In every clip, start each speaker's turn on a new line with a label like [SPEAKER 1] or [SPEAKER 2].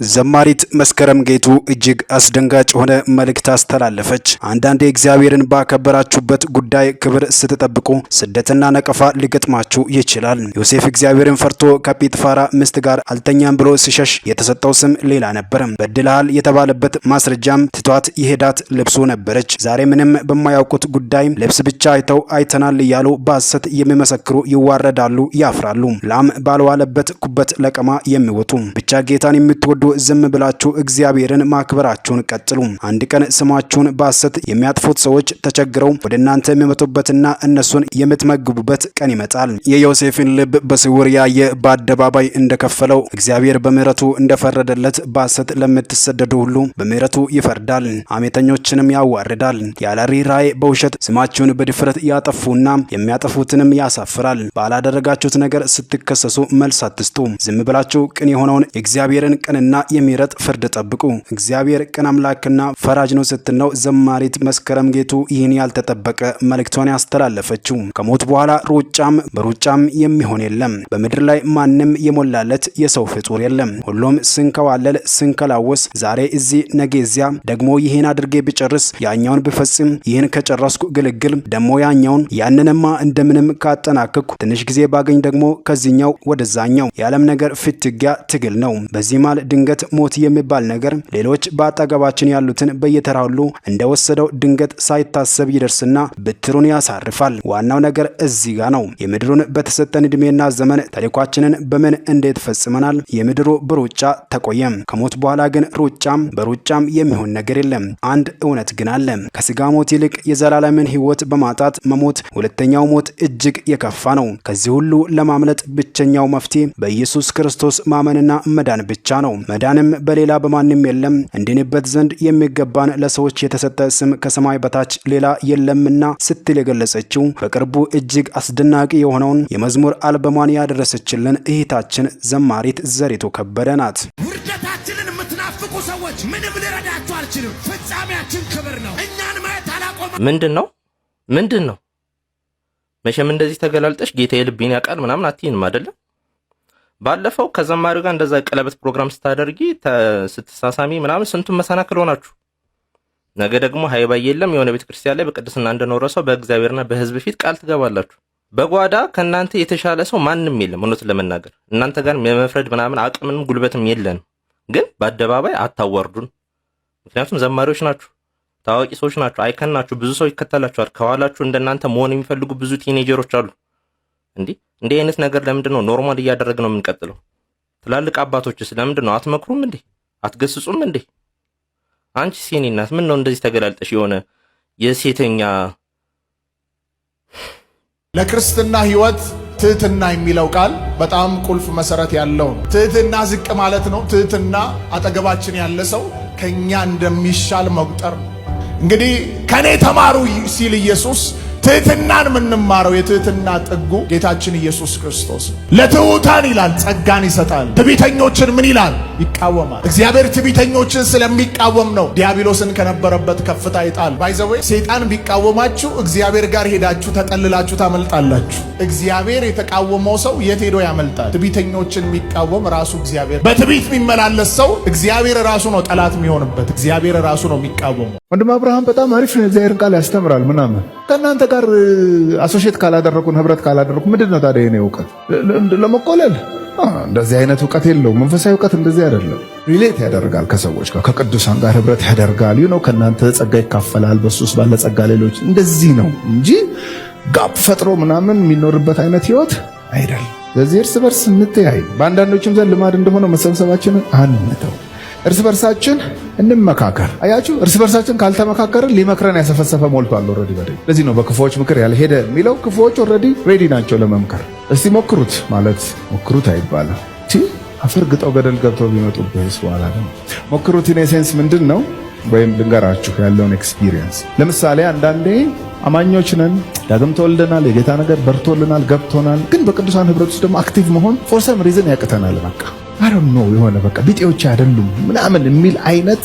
[SPEAKER 1] ዘማሪት መስከረም ጌቱ እጅግ አስደንጋጭ ሆነ መልእክት አስተላለፈች። አንዳንዴ እግዚአብሔርን ባከበራችሁበት ጉዳይ ክብር ስትጠብቁ ስደትና ነቀፋ ሊገጥማችሁ ይችላል። ዮሴፍ እግዚአብሔርን ፈርቶ ከጲጥፋራ ሚስት ጋር አልተኛም ብሎ ሲሸሽ የተሰጠው ስም ሌላ ነበር። በድልሃል የተባለበት ማስረጃም ትቷት የሄዳት ልብሱ ነበረች። ዛሬ ምንም በማያውቁት ጉዳይ ልብስ ብቻ አይተው አይተናል እያሉ በሐሰት የሚመሰክሩ ይዋረዳሉ፣ ያፍራሉ። ላም ባልዋለበት ኩበት ለቀማ የሚወጡ ብቻ ጌታን የምትወዱ ዝም ብላችሁ እግዚአብሔርን ማክበራችሁን ቀጥሉ። አንድ ቀን ስማችሁን በሐሰት የሚያጥፉት ሰዎች ተቸግረው ወደ እናንተ የሚመጡበትና እነሱን የምትመግቡበት ቀን ይመጣል። የዮሴፍን ልብ በስውር ያየ በአደባባይ እንደከፈለው እግዚአብሔር በምሕረቱ እንደፈረደለት በሐሰት ለምትሰደዱ ሁሉ በምሕረቱ ይፈርዳል፣ አሜተኞችንም ያዋርዳል። ያለ ርኅራኄ በውሸት ስማችሁን በድፍረት ያጠፉና የሚያጠፉትንም ያሳፍራል። ባላደረጋችሁት ነገር ስትከሰሱ መልስ አትስጡ። ዝም ብላችሁ ቅን የሆነውን የእግዚአብሔርን ቅንና የሚረጥ ፍርድ ጠብቁ። እግዚአብሔር ቅን አምላክና ፈራጅ ነው ስትል ነው ዘማሪት መስከረም ጌቱ ይህን ያልተጠበቀ መልእክቷን ያስተላለፈችው። ከሞት በኋላ በሩጫም የሚሆን የለም። በምድር ላይ ማንም የሞላለት የሰው ፍጡር የለም። ሁሉም ስንከዋለል ስንከላወስ ዛሬ እዚህ ነገ እዚያ ደግሞ ይህን አድርጌ ብጨርስ ያኛውን ብፈጽም ይህን ከጨረስኩ ግልግል ደግሞ ያኛውን ያንንማ እንደምንም ካጠናከኩ ትንሽ ጊዜ ባገኝ ደግሞ ከዚህኛው ወደዛኛው የዓለም ነገር ፍትጊያ ትግል ነው። በዚህ ማል ድንገት ሞት የሚባል ነገር ሌሎች በአጠገባችን ያሉትን በየተራ ሁሉ እንደወሰደው ድንገት ሳይታሰብ ይደርስና ብትሩን ያሳርፋል። ዋናው ነገር እዚህ ጋር ነው። የምድሩን በተሰጠን እድሜና ዘመን ተልኳችንን በምን እንዴት ፈጽመናል? የምድሩ በሩጫ ተቆየም። ከሞት በኋላ ግን በሩጫም የሚሆን ነገር የለም። አንድ እውነት ግን አለ። ከስጋ ሞት ይልቅ የዘላለምን ሕይወት በማጣት መሞት ሁለተኛው ሞት እጅግ የከፋ ነው። ከዚህ ሁሉ ለማምለጥ ብቸኛው መፍትሄ በኢየሱስ ክርስቶስ ማመንና መዳን ብቻ ነው። መዳንም በሌላ በማንም የለም። እንድንበት ዘንድ የሚገባን ለሰዎች የተሰጠ ስም ከሰማይ በታች ሌላ የለምና ስትል የገለጸችው በቅርቡ እጅግ አስደናቂ የሆነውን የመዝሙር አልበሟን ያደረሰችልን እህታችን ዘማሪት ዘሪቱ ከበደ ናት።
[SPEAKER 2] ውርደታችንን የምትናፍቁ ሰዎች ምንም ልረዳችሁ አልችልም። ፍጻሜያችን ክብር ነው። እኛን ማየት አላቆመ ምንድን ነው? መቼም እንደዚህ ተገላልጠሽ ጌታ የልቤን ያውቃል ምናምን አትይንም አይደለም? ባለፈው ከዘማሪው ጋር እንደዛ ቀለበት ፕሮግራም ስታደርጊ ስትሳሳሚ ምናምን ስንቱን መሰናክል ሆናችሁ። ነገ ደግሞ ሃይባይ የለም የሆነ ቤተክርስቲያን ላይ በቅድስና እንደኖረ ሰው በእግዚአብሔርና በሕዝብ ፊት ቃል ትገባላችሁ። በጓዳ ከናንተ የተሻለ ሰው ማንም የለም። እውነት ለመናገር እናንተ ጋር የመፍረድ ምናምን አቅምንም ጉልበትም የለንም። ግን በአደባባይ አታዋርዱን። ምክንያቱም ዘማሪዎች ናችሁ፣ ታዋቂ ሰዎች ናችሁ፣ አይከን ናችሁ፣ ብዙ ሰው ይከተላችኋል። ከኋላችሁ እንደናንተ መሆን የሚፈልጉ ብዙ ቲኔጀሮች አሉ። እንዲህ አይነት ነገር ለምንድን ነው ኖርማል እያደረግን ነው የምንቀጥለው? ትላልቅ አባቶችስ ለምንድን ነው አትመክሩም እንዴ? አትገስጹም እንዴ? አንቺ ሲኒ እናት ምን ነው እንደዚህ ተገላልጠሽ የሆነ የሴተኛ
[SPEAKER 3] ለክርስትና ሕይወት ትህትና የሚለው ቃል በጣም ቁልፍ መሰረት ያለው ነው። ትህትና ዝቅ ማለት ነው። ትህትና አጠገባችን ያለ ሰው ከኛ እንደሚሻል መቁጠር ነው። እንግዲህ ከኔ ተማሩ ሲል ኢየሱስ ትህትናን የምንማረው የትህትና ጥጉ ጌታችን ኢየሱስ ክርስቶስ ለትሑታን ይላል ጸጋን ይሰጣል፣ ትዕቢተኞችን ምን ይላል? ይቃወማል። እግዚአብሔር ትዕቢተኞችን ስለሚቃወም ነው ዲያብሎስን ከነበረበት ከፍታ ይጣል። ባይዘዌ ሰይጣን ቢቃወማችሁ እግዚአብሔር ጋር ሄዳችሁ ተጠልላችሁ ታመልጣላችሁ። እግዚአብሔር የተቃወመው ሰው የት ሄዶ ያመልጣል? ትዕቢተኞችን የሚቃወም ራሱ እግዚአብሔር። በትዕቢት የሚመላለስ ሰው እግዚአብሔር ራሱ ነው ጠላት የሚሆንበት። እግዚአብሔር ራሱ ነው የሚቃወመው።
[SPEAKER 4] ወንድም አብርሃም በጣም አሪፍ ነው። እግዚአብሔርን ቃል ያስተምራል ምናምን ከእናንተ ጋር አሶሼት ካላደረኩን ህብረት ካላደረኩ ምንድነው ታዲያ የኔ እውቀት? ለመቆለል እንደዚህ አይነት እውቀት የለውም። መንፈሳዊ እውቀት እንደዚህ አይደለም። ሪሌት ያደርጋል ከሰዎች ጋር፣ ከቅዱሳን ጋር ህብረት ያደርጋል። ከእናንተ ጸጋ ይካፈላል፣ በሱስ ባለ ጸጋ ሌሎች። እንደዚህ ነው እንጂ ጋፕ ፈጥሮ ምናምን የሚኖርበት አይነት ህይወት አይደለም። ስለዚህ እርስ በርስ እንተያይ። በአንዳንዶችም ዘንድ ልማድ እንደሆነ መሰብሰባችንን አንተው፣ እርስ በርሳችን እንመካከር። አያችሁ፣ እርስ በርሳችን ካልተመካከርን ሊመክረን ያሰፈሰፈ ሞልቷል ኦልሬዲ በደል። ለዚህ ነው በክፉዎች ምክር ያልሄደ የሚለው። ክፉዎች ኦልሬዲ ሬዲ ናቸው ለመምከር። እስቲ ሞክሩት ማለት ሞክሩት አይባልም። አፈር ግጠው ገደል ገብተው ቢመጡብህስ በኋላ ነው። ሞክሩት ኢን ሴንስ ምንድን ነው? ወይም ልንገራችሁ ያለውን ኤክስፒሪየንስ። ለምሳሌ አንዳንዴ አማኞች ነን፣ ዳግም ተወልደናል፣ የጌታ ነገር በርቶልናል፣ ገብቶናል። ግን በቅዱሳን ህብረት ውስጥ ደግሞ አክቲቭ መሆን ፎር ሰም ሪዝን ያቅተናል። በቃ አረም ነው የሆነ በቃ ቢጤዎች አይደሉም ምናምን የሚል አይነት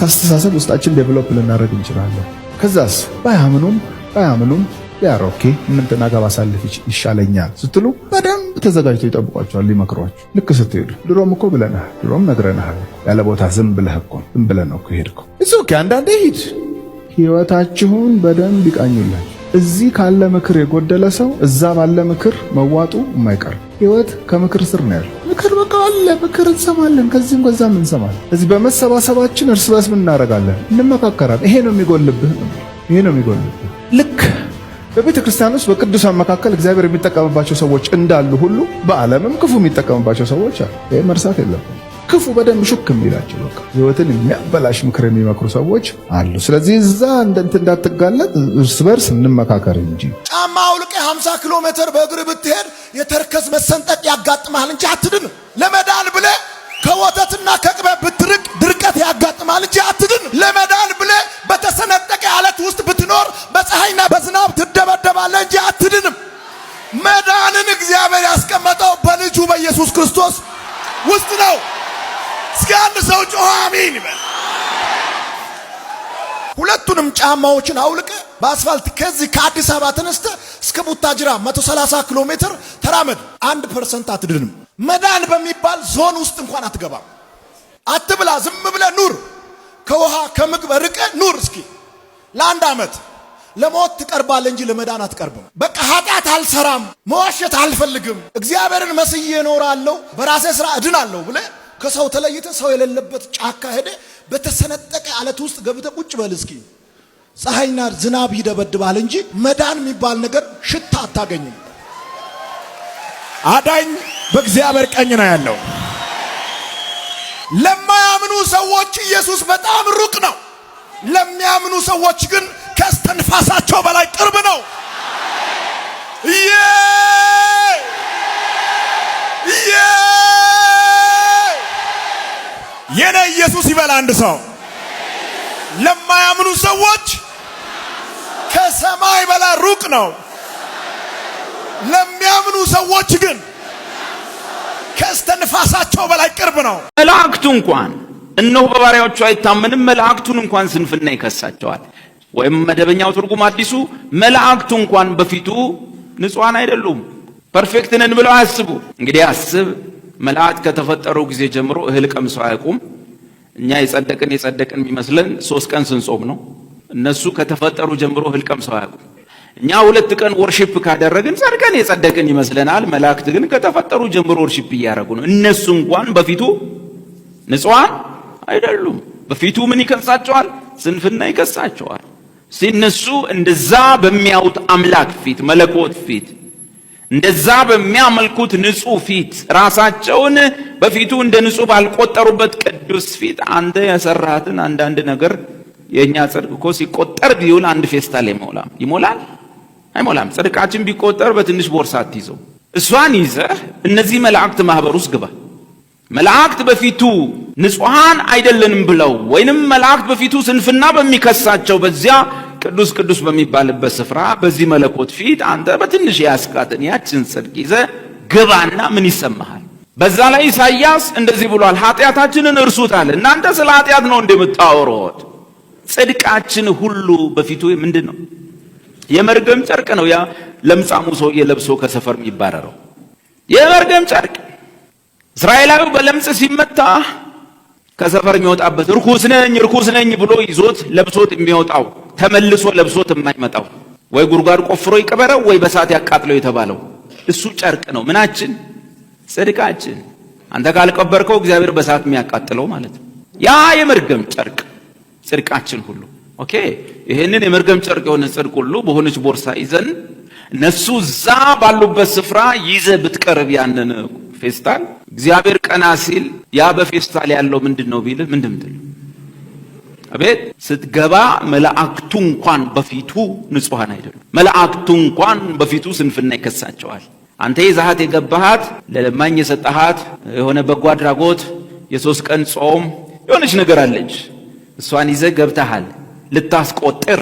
[SPEAKER 4] አስተሳሰብ ውስጣችን ዴቨሎፕ ልናደርግ እንችላለን። ከዛስ ባያምኑም ያሮኬ እንትና ጋር ባሳልፍ ይሻለኛል ስትሉ በደንብ ተዘጋጅተው ይጠብቋቸዋል ሊመክሯችሁ። ልክ ስትሄዱ ድሮም እኮ ብለናል፣ ድሮም ነግረናል፣ ያለ ቦታ ዝም ብለህ ነው እኮ ሄድከው። ኦኬ አንዳንዴ ሂድ። ህይወታችሁን በደንብ ይቃኙላችሁ። እዚህ ካለ ምክር የጎደለ ሰው እዛ ባለ ምክር መዋጡ የማይቀር ህይወት ከምክር ስር ነው ያለው። ምክር በቃ አለ፣ ምክር እንሰማለን፣ ከዚህም ከዛም እንሰማለን። እዚህ በመሰባሰባችን እርስ በርስ ምን እናደርጋለን? እንመካከራለን። ይሄ ነው የሚጎልብህ፣ ይሄ ነው የሚጎልብህ። ልክ በቤተ ክርስቲያን ውስጥ በቅዱሳን መካከል እግዚአብሔር የሚጠቀምባቸው ሰዎች እንዳሉ ሁሉ በዓለምም ክፉ የሚጠቀምባቸው ሰዎች አሉ። ይሄ መርሳት የለብንም። ክፉ በደንብ ሹክ የሚላቸው በቃ ህይወትን የሚያበላሽ ምክር የሚመክሩ ሰዎች አሉ። ስለዚህ እዛ እንዳትጋለጥ እርስ በርስ እንመካከር እንጂ።
[SPEAKER 3] ጫማ አውልቀህ 50 ኪሎ ሜትር በእግር ብትሄድ የተርከዝ መሰንጠቅ ያጋጥማል እንጂ አትድን። ለመዳን ብለህ ከወተትና ከቅቤ ብትርቅ ድርቀት ያጋጥማል እንጂ አትድን። ለመዳን ብለህ በተሰነጠቀ አለት ውስጥ ብትኖር በፀሐይና በዝናብ ትደበደባለህ እንጂ አትድንም። መዳንን እግዚአብሔር ያስቀመጠው በልጁ በኢየሱስ ክርስቶስ ውስጥ ነው። እስኪ አንድ ሰው ጮኸ አሜን ይበል። ሁለቱንም ጫማዎችን አውልቀ በአስፋልት ከዚህ ከአዲስ አበባ ተነስተ እስከ ቡታጅራ 130 ኪሎ ሜትር ተራመድ። 1% አትድንም። መዳን በሚባል ዞን ውስጥ እንኳን አትገባም። አትብላ፣ ዝም ብለህ ኑር። ከውሃ ከምግብ ርቀ ኑር። እስኪ ለአንድ ዓመት ለሞት ትቀርባለህ እንጂ ለመዳን አትቀርብም። በቃ ኃጢአት አልሰራም፣ መዋሸት አልፈልግም፣ እግዚአብሔርን መስዬ እኖራለሁ፣ በራሴ ስራ እድናለሁ ብለህ ከሰው ተለይተ ሰው የሌለበት ጫካ ሄደ በተሰነጠቀ አለት ውስጥ ገብተ ቁጭ በል። እስኪ ፀሐይና ዝናብ ይደበድባል እንጂ መዳን የሚባል ነገር ሽታ አታገኝም። አዳኝ በእግዚአብሔር ቀኝ ነው ያለው። ለማያምኑ ሰዎች ኢየሱስ በጣም ሩቅ ነው። ለሚያምኑ ሰዎች ግን ከእስትንፋሳቸው በላይ ቅርብ ነው። የኔ ኢየሱስ ይበል አንድ ሰው። ለማያምኑ ሰዎች ከሰማይ በላይ ሩቅ ነው። ለሚያምኑ ሰዎች ግን ከእስትንፋሳቸው በላይ ቅርብ ነው።
[SPEAKER 5] መላእክቱ እንኳን እነሆ በባሪያዎቹ አይታመንም፣ መላእክቱን እንኳን ስንፍና ይከሳቸዋል። ወይም መደበኛው ትርጉም አዲሱ መላእክቱ እንኳን በፊቱ ንጹሃን አይደሉም፣ ፐርፌክት ነን ብለው አያስቡ። እንግዲህ አስብ፣ መላእክት ከተፈጠሩ ጊዜ ጀምሮ እህል ቀምሰው አያውቁም። እኛ የጸደቅን የሚመስለን 3 ቀን ስንጾም ነው። እነሱ ከተፈጠሩ ጀምሮ እህል ቀምሰው አያውቁም። እኛ 2 ቀን ወርሺፕ ካደረግን ጸድቀን የጸደቅን ይመስለናል። መላእክት ግን ከተፈጠሩ ጀምሮ ወርሺፕ እያደረጉ ነው። እነሱ እንኳን በፊቱ ንጹሃን አይደሉም። በፊቱ ምን ይከሳቸዋል? ስንፍና ይከሳቸዋል። ሲነሱ እንደዛ በሚያዩት አምላክ ፊት፣ መለኮት ፊት፣ እንደዛ በሚያመልኩት ንጹህ ፊት ራሳቸውን በፊቱ እንደ ንጹህ ባልቆጠሩበት ቅዱስ ፊት አንተ የሰራሃትን አንዳንድ ነገር የኛ ጽድቅ እኮ ሲቆጠር ቢውል አንድ ፌስታል ይሞላል? አይሞላም። ጽድቃችን ቢቆጠር በትንሽ ቦርሳ አትይዘው። እሷን ይዘህ እነዚህ መላእክት ማህበር ውስጥ ግባ። መላእክት በፊቱ ንጹሃን አይደለንም ብለው ወይንም መላእክት በፊቱ ስንፍና በሚከሳቸው በዚያ ቅዱስ ቅዱስ በሚባልበት ስፍራ በዚህ መለኮት ፊት አንተ በትንሽ ያስቃትን ያችን ጽድቅ ይዘህ ግባና ምን ይሰማሃል? በዛ ላይ ኢሳይያስ እንደዚህ ብሏል፣ ኃጢአታችንን እርሱታል። እናንተ ስለ ኃጢአት ነው እንደምታወሩት፣ ጽድቃችን ሁሉ በፊቱ ምንድነው? የመርገም ጨርቅ ነው። ያ ለምጻሙ ሰውዬ ለብሶ ከሰፈር የሚባረረው የመርገም ጨርቅ። እስራኤላዊው በለምጽ ሲመታ ከሰፈር የሚወጣበት ርኩስ ነኝ ብሎ ይዞት ለብሶት የሚወጣው ተመልሶ ለብሶት የማይመጣው ወይ ጉርጓድ ቆፍሮ ይቀበረው ወይ በሳት ያቃጥለው የተባለው እሱ ጨርቅ ነው። ምናችን? ጽድቃችን። አንተ ካልቀበርከው እግዚአብሔር በሳት የሚያቃጥለው ማለት ነው። ያ የመርገም ጨርቅ ጽድቃችን ሁሉ። ኦኬ፣ ይሄንን የመርገም ጨርቅ የሆነ ጽድቅ ሁሉ በሆነች ቦርሳ ይዘን እነሱ እዛ ባሉበት ስፍራ ይዘ ብትቀርብ ያንን ፌስታል እግዚአብሔር ቀና ሲል ያ በፌስታል ያለው ምንድነው ቢልህ ምንድን ትል? አቤት ስትገባ መላእክቱ እንኳን በፊቱ ንጹሃን አይደሉም። መላእክቱ እንኳን በፊቱ ስንፍና ይከሳቸዋል። አንተ ይዛሃት የገባሃት ለለማኝ የሰጣሃት የሆነ በጎ አድራጎት የ3 ቀን ጾም የሆነች ነገር አለች። እሷን ይዘህ ገብተሃል ልታስቆጥር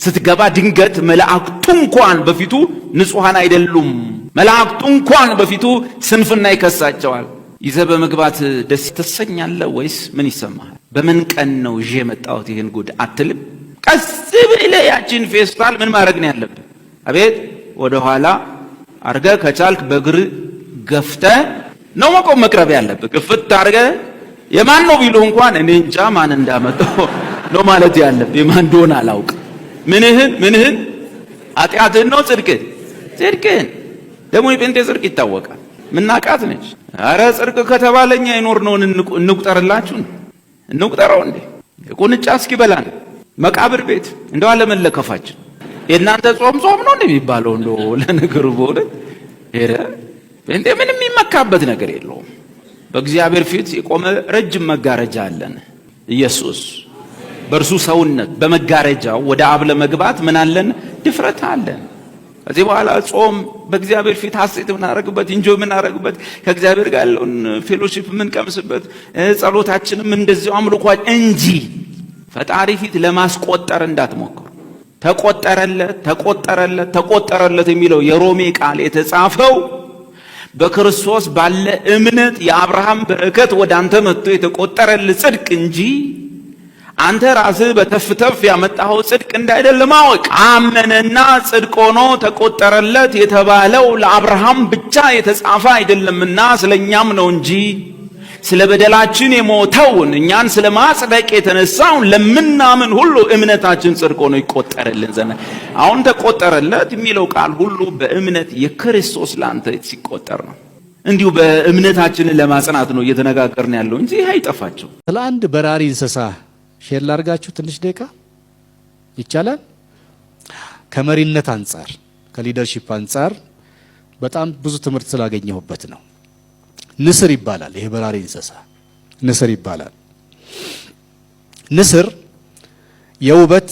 [SPEAKER 5] ስትገባ ድንገት መላእክቱ እንኳን በፊቱ ንጹሃን አይደሉም። መላእክቱ እንኳን በፊቱ ስንፍና ይከሳቸዋል። ይዘህ በመግባት ደስ ትሰኛለህ ወይስ ምን ይሰማሃል? በምን ቀን ነው ይዤ የመጣሁት ይሄን ጉድ አትልም? ቀስ ብለህ ያችን ፌስታል ምን ማድረግ ነው ያለብህ? አቤት ወደ ኋላ አርገህ ከቻልክ በእግር ገፍተ ነው መቆም መቅረብ ያለብህ። ግፍት አድርገህ የማን ነው ቢሉ እንኳን እኔ እንጃ ማን እንዳመጣው ነው ማለት ያለብህ። የማን እንደሆነ አላውቅም። ምንህን ኃጢአትህን ነው ጽድቅህን ደግሞ የጴንጤ ጽድቅ ይታወቃል። ምናቃት ነች። አረ ጽድቅ ከተባለኛ ይኖርነውን እንቁጠርላችሁ እንቁጠረው እንዴ ቁንጫ እስኪበላን መቃብር ቤት እንደው አለመለከፋችን የእናንተ ጾም ነው እንደሚባለው እንደው ለነገሩ በእውነት ጴንጤ ምንም የሚመካበት ነገር የለውም። በእግዚአብሔር ፊት የቆመ ረጅም መጋረጃ አለን። ኢየሱስ በእርሱ ሰውነት በመጋረጃው ወደ አብ ለመግባት ምን አለን? ድፍረት አለን። ከዚህ በኋላ ጾም በእግዚአብሔር ፊት ሐሴት የምናደርግበት ኢንጆይ የምናደርግበት ከእግዚአብሔር ጋር ያለውን ፌሎሺፕ የምንቀምስበት ጸሎታችንም እንደዚያው አምልኳችን እንጂ ፈጣሪ ፊት ለማስቆጠር እንዳትሞክሩ። ተቆጠረለት የሚለው የሮሜ ቃል የተጻፈው በክርስቶስ ባለ እምነት የአብርሃም በረከት ወደ አንተ መጥቶ የተቆጠረልህ ጽድቅ እንጂ አንተ ራስህ በተፍተፍ ያመጣኸው ጽድቅ እንዳይደለ ማወቅ። አመነና ጽድቅ ሆኖ ተቆጠረለት የተባለው ለአብርሃም ብቻ የተጻፈ አይደለምና ስለኛም ነው እንጂ ስለ በደላችን የሞተውን እኛን ስለ ማጽደቅ የተነሳውን ለምናምን ሁሉ እምነታችን ጽድቅ ሆኖ ይቆጠርልን ዘንድ። አሁን ተቆጠረለት የሚለው ቃል ሁሉ በእምነት የክርስቶስ ላንተ ሲቆጠር ነው። እንዲሁ በእምነታችንን ለማጽናት ነው እየተነጋገርን ያለው እንጂ ይሄ አይጠፋቸው።
[SPEAKER 6] ስለ አንድ በራሪ እንስሳ ሼር ላድርጋችሁ ትንሽ ደቂቃ ይቻላል? ከመሪነት አንጻር ከሊደርሺፕ አንጻር በጣም ብዙ ትምህርት ስላገኘሁበት ነው። ንስር ይባላል። ይሄ በራሪ እንስሳ ንስር ይባላል። ንስር የውበት፣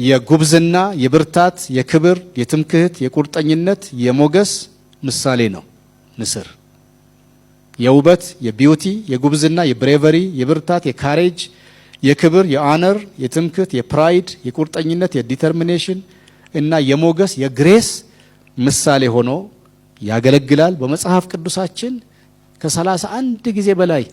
[SPEAKER 6] የጉብዝና፣ የብርታት፣ የክብር፣ የትምክህት፣ የቁርጠኝነት፣ የሞገስ ምሳሌ ነው። ንስር የውበት፣ የቢዩቲ፣ የጉብዝና፣ የብሬቨሪ፣ የብርታት፣ የካሬጅ፣ የክብር፣ የአነር፣ የትምክህት፣ የፕራይድ፣ የቁርጠኝነት፣ የዲተርሚኔሽን እና የሞገስ የግሬስ ምሳሌ ሆኖ ያገለግላል። በመጽሐፍ ቅዱሳችን ከ31 ጊዜ በላይ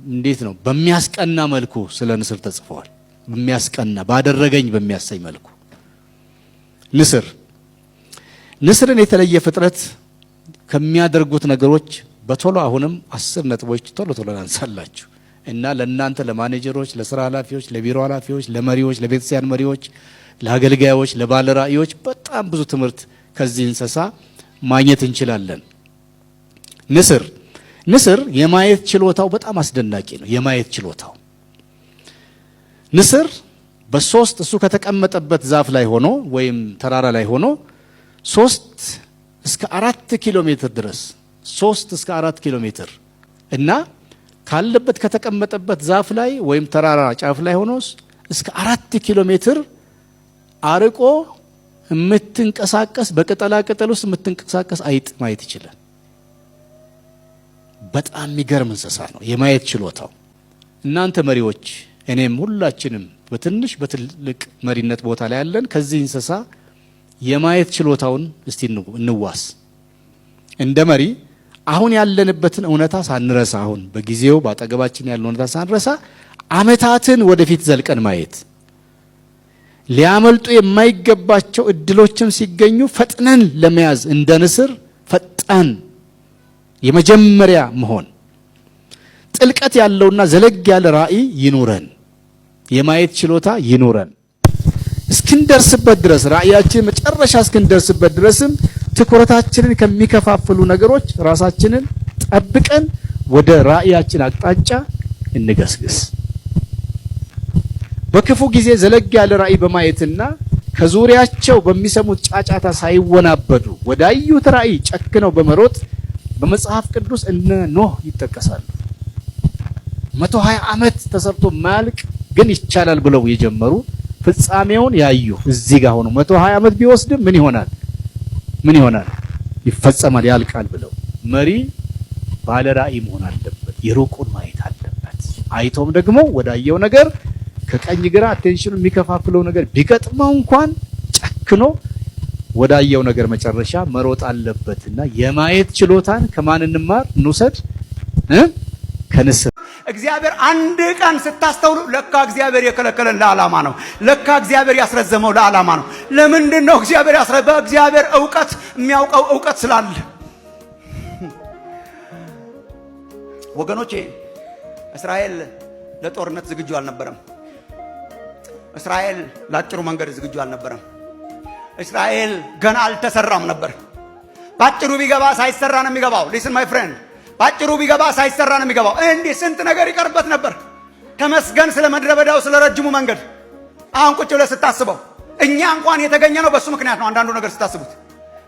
[SPEAKER 6] እንዴት ነው በሚያስቀና መልኩ ስለ ንስር ተጽፈዋል። በሚያስቀና ባደረገኝ በሚያሰኝ መልኩ ንስርን የተለየ ፍጥረት ከሚያደርጉት ነገሮች በቶሎ አሁንም 10 ነጥቦች ቶሎ ላንሳላችሁ እና ለእናንተ ለማኔጀሮች፣ ለስራ ኃላፊዎች፣ ለቢሮ ኃላፊዎች፣ ለመሪዎች፣ ለቤተክርስቲያን መሪዎች፣ ለአገልጋዮች፣ ለባለራእዮች በጣም ብዙ ትምህርት ከዚህ እንስሳ ማግኘት እንችላለን። ንስር የማየት ችሎታው በጣም አስደናቂ ነው። የማየት ችሎታው ንስር በሶስት እሱ ከተቀመጠበት ዛፍ ላይ ሆኖ ወይም ተራራ ላይ ሆኖ 3 እስከ 4 ኪሎ ሜትር ድረስ 3 እስከ 4 ኪሎ ሜትር እና ካለበት ከተቀመጠበት ዛፍ ላይ ወይም ተራራ ጫፍ ላይ ሆኖ እስከ 4 ኪሎ ሜትር አርቆ የምትንቀሳቀስ በቅጠላ ቅጠል ውስጥ የምትንቀሳቀስ አይጥ ማየት ይችላል። በጣም የሚገርም እንስሳ ነው የማየት ችሎታው። እናንተ መሪዎች፣ እኔም ሁላችንም በትንሽ በትልቅ መሪነት ቦታ ላይ ያለን ከዚህ እንስሳ የማየት ችሎታውን እስቲ እንዋስ። እንደ መሪ አሁን ያለንበትን እውነታ ሳንረሳ፣ አሁን በጊዜው ባጠገባችን ያለው እውነታ ሳንረሳ አመታትን ወደፊት ዘልቀን ማየት፣ ሊያመልጡ የማይገባቸው እድሎችም ሲገኙ ፈጥነን ለመያዝ እንደ ንስር ፈጣን የመጀመሪያ መሆን፣ ጥልቀት ያለውና ዘለግ ያለ ራእይ ይኑረን፣ የማየት ችሎታ ይኑረን። እስክንደርስበት ድረስ ራእያችን መጨረሻ እስክንደርስበት ድረስም ትኩረታችንን ከሚከፋፍሉ ነገሮች ራሳችንን ጠብቀን ወደ ራእያችን አቅጣጫ እንገስግስ። በክፉ ጊዜ ዘለግ ያለ ራእይ በማየትና ከዙሪያቸው በሚሰሙት ጫጫታ ሳይወናበዱ ወዳዩት ራእይ ጨክነው በመሮጥ በመጽሐፍ ቅዱስ እነ ኖህ ይጠቀሳሉ። 120 ዓመት ተሰርቶ ማያልቅ ግን ይቻላል ብለው የጀመሩ ፍጻሜውን ያዩ እዚህ ጋር ሆኖ 120 ዓመት ቢወስድም ምን ይሆናል? ይፈጸማል፣ ያልቃል ብለው መሪ ባለ ራእይ መሆን አለበት። የሩቁን ማየት አለበት። አይቶም ደግሞ ወዳየው ነገር ከቀኝ ግራ አቴንሽኑ የሚከፋፍለው ነገር ቢገጥመው እንኳን ጨክኖ ወዳየው ነገር መጨረሻ መሮጥ አለበትና የማየት ችሎታን ከማን እንማር? እንውሰድ? ከንስር።
[SPEAKER 7] እግዚአብሔር አንድ ቀን ስታስተውሉ ለካ እግዚአብሔር የከለከለን ለዓላማ ነው። ለካ እግዚአብሔር ያስረዘመው ለዓላማ ነው። ለምንድን ነው እግዚአብሔር በእግዚአብሔር ዕውቀት የሚያውቀው ዕውቀት ስላለ ወገኖቼ እስራኤል ለጦርነት ዝግጁ አልነበረም። እስራኤል ለአጭሩ መንገድ ዝግጁ አልነበረም። እስራኤል ገና አልተሰራም ነበር። ባጭሩ ቢገባ ሳይሰራ ነው የሚገባው። ሊስን ማይ ፍሬንድ፣ ባጭሩ ቢገባ ሳይሰራ ነው የሚገባው። እንዲህ ስንት ነገር ይቀርበት ነበር። ተመስገን ስለ ምድረ በዳው፣ ስለ ረጅሙ መንገድ። አሁን ቁጭ ብለህ ስታስበው እኛ እንኳን የተገኘ ነው በሱ ምክንያት ነው። አንዳንዱ ነገር ስታስቡት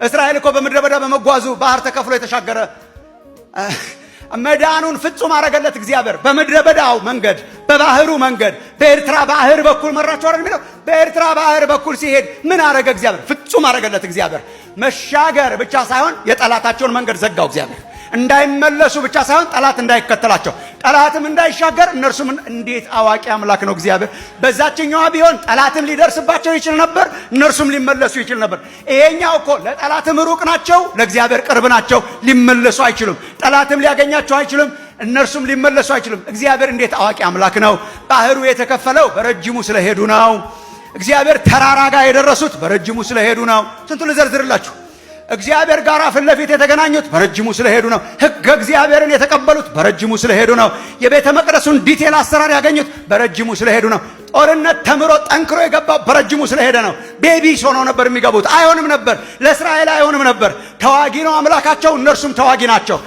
[SPEAKER 7] እስራኤል እኮ በምድረ በዳ በመጓዙ ባህር ተከፍሎ የተሻገረ መዳኑን ፍጹም አረገለት እግዚአብሔር። በምድረ በዳው መንገድ፣ በባህሩ መንገድ፣ በኤርትራ ባህር በኩል መራቸው አይደል የሚለው። በኤርትራ ባህር በኩል ሲሄድ ምን አረገ እግዚአብሔር? ፍጹም አረገለት እግዚአብሔር። መሻገር ብቻ ሳይሆን የጠላታቸውን መንገድ ዘጋው እግዚአብሔር። እንዳይመለሱ ብቻ ሳይሆን ጠላት እንዳይከተላቸው፣ ጠላትም እንዳይሻገር እነርሱም። እንዴት አዋቂ አምላክ ነው እግዚአብሔር! በዛችኛዋ ቢሆን ጠላትም ሊደርስባቸው ይችል ነበር፣ እነርሱም ሊመለሱ ይችል ነበር። ይሄኛው እኮ ለጠላትም ሩቅ ናቸው፣ ለእግዚአብሔር ቅርብ ናቸው። ሊመለሱ አይችሉም። ጠላትም ሊያገኛቸው አይችልም፣ እነርሱም ሊመለሱ አይችሉም። እግዚአብሔር እንዴት አዋቂ አምላክ ነው! ባህሩ የተከፈለው በረጅሙ ስለሄዱ ነው። እግዚአብሔር ተራራ ጋር የደረሱት በረጅሙ ስለሄዱ ነው። ስንቱ ልዘርዝርላችሁ። እግዚአብሔር ጋር ፊት ለፊት የተገናኙት በረጅሙ ስለሄዱ ነው። ሕገ እግዚአብሔርን የተቀበሉት በረጅሙ ስለሄዱ ነው። የቤተ መቅደሱን ዲቴል አሰራር ያገኙት በረጅሙ ስለሄዱ ነው። ጦርነት ተምሮ ጠንክሮ የገባው በረጅሙ ስለሄደ ነው። ቤቢስ ሆነው ነበር የሚገቡት። አይሆንም ነበር፣ ለእስራኤል አይሆንም ነበር። ተዋጊ ነው አምላካቸው፣ እነርሱም ተዋጊ ናቸው።